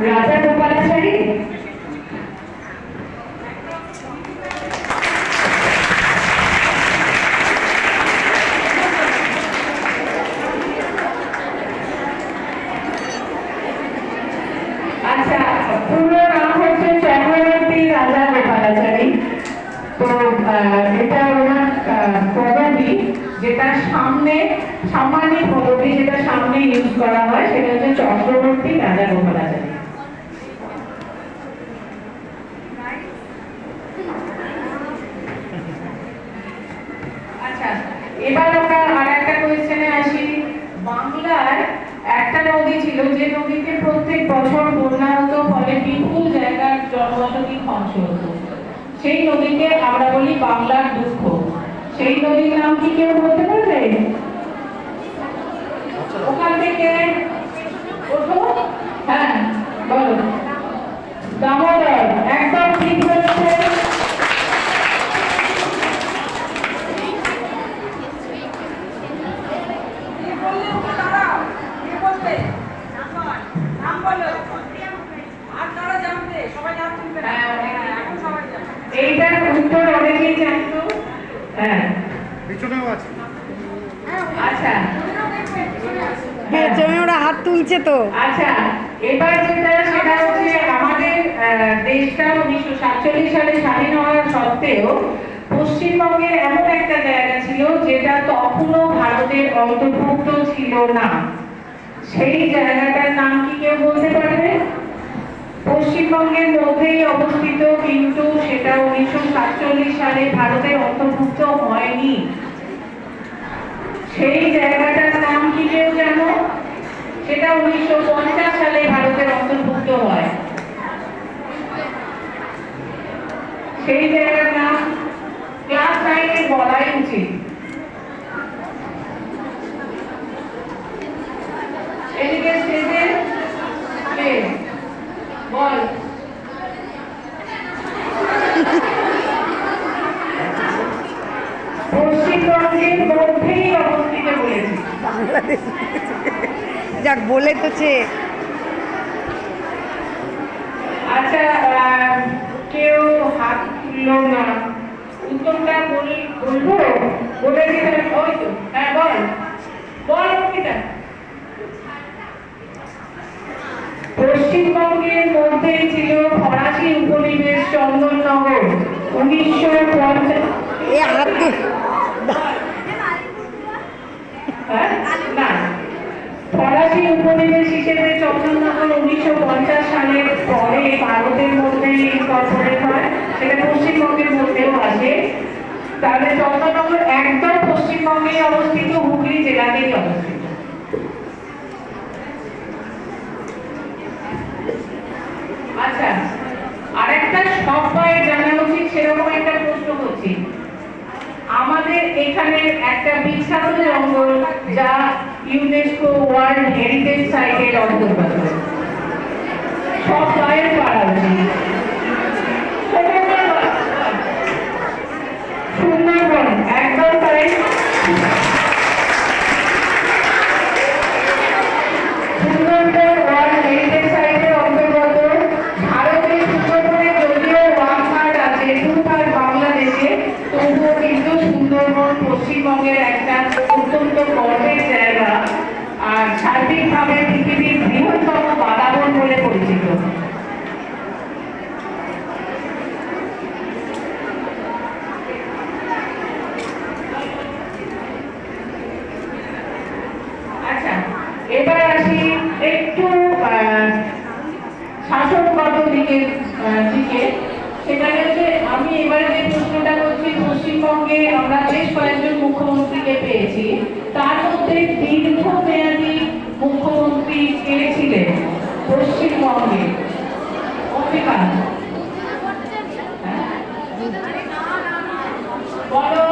রাজা গোপালাচারী। আচ্ছা, পুরো নাম হচ্ছে চক্রবর্তী রাজা গোপালাচারী। তো এটা ওনার পদবী, যেটা সামান্য পদবী যেটা সামনে ইউজ করা হয় সেটা হচ্ছে চক্রবর্তী রাজা গোপালাচারী। আচ্ছা, এবার আমরা আর একটা কোয়েশ্চেনে আসি। বাংলার একটা নদী ছিল যে নদীতে প্রত্যেক বছর বন্যা হতো, ফলে বিপুল জায়গার জনবসতি ধ্বংস হতো। সেই নদীকে আমরা বলি বাংলার দুঃখ। সেই নদীর নাম কি কেউ বলতে পারবে? ওখান থেকে ওঠো। হ্যাঁ, বলো। দামোদর, একদম ঠিক বলেছে। এইটার উত্তর অনেকেই জানতো। হ্যাঁ, পিছনেও আছে। আচ্ছা, পেছনে ওরা হাত তুলছে তো। আচ্ছা, এবার যেটা সেটা হচ্ছে আমাদের দেশটা 1947 সালে স্বাধীন হওয়ার সত্ত্বেও পশ্চিমবঙ্গের এমন একটা জায়গা ছিল যেটা তখনও ভারতের অন্তর্ভুক্ত ছিল না। সেই জায়গাটার নাম কি কেউ বলতে পারবে? পশ্চিমবঙ্গের মধ্যেই অবস্থিত, কিন্তু সেটা 1947 সালে ভারতের অন্তর্ভুক্ত হয়নি। সেই জায়গাটার নাম কি কেউ জানো? সেটা 1950 সালে ভারতের অন্তর্ভুক্ত হয়। সেই জায়গার নাম ক্লাস 9-এ বলাই উচিত। এদিকে স্টেজে বল। পশ্চিমবঙ্গের মধ্যেই অবস্থিত বলেছি। যাক, বলেছে। আচ্ছা, কেউ হাত তুললো না, উত্তরটা বলবো? বলে দিলেন। ওই তো, হ্যাঁ বল বল অঙ্কিতা। পশ্চিমবঙ্গের মধ্যেই ছিল ফরাসি উপনিবেশ চন্দননগর। 1950 এ হাত না, ফরাসি উপনিবেশ হিসেবে চন্দননগর 1950 সালের পরে ভারতের মধ্যে ইনকর্পোরেট হয়। সেটা পশ্চিমবঙ্গের মধ্যেও আছে। তাহলে চন্দননগর একদম পশ্চিমবঙ্গে অবস্থিত, হুগলি জেলাতেই অবস্থিত। আচ্ছা, আরেকটা সবাই জানা উচিত সেরকম একটা প্রশ্ন করছি। আমাদের এখানে একটা বিখ্যাত জঙ্গল যা ইউনেস্কো ওয়ার্ল্ড হেরিটেজ সাইটের অন্তর্গত, সবাই পারা উচিত। সুন্দরবন, একদম তাই। সুন্দরবন ওয়ার্ল্ড হেরিটেজ সাইটের অন্তর্গত। ভারতের সুন্দরবনে যদিও ওয়ান পার্ট আছে, টু পার্ট বাংলাদেশে, তবুও কিন্তু সুন্দরবন পশ্চিমবঙ্গের একটা অত্যন্ত গর্বের জায়গা, আর সার্বিকভাবে পৃথিবীর বৃহত্তম বাতাবন বলে পরিচিত। আচ্ছা, এবার আসি একটু শাসনগত দিকে। সেটা হচ্ছে, আমি এবারে যে প্রশ্নটা করছি, পশ্চিমবঙ্গে আমরা বেশ কয়েকজন মুখ্যমন্ত্রীকে পেয়েছি, তার মধ্যে দীর্ঘমেয়াদী মুখ্যমন্ত্রী কে ছিলেন পশ্চিমবঙ্গে? অঙ্কিতা বলো।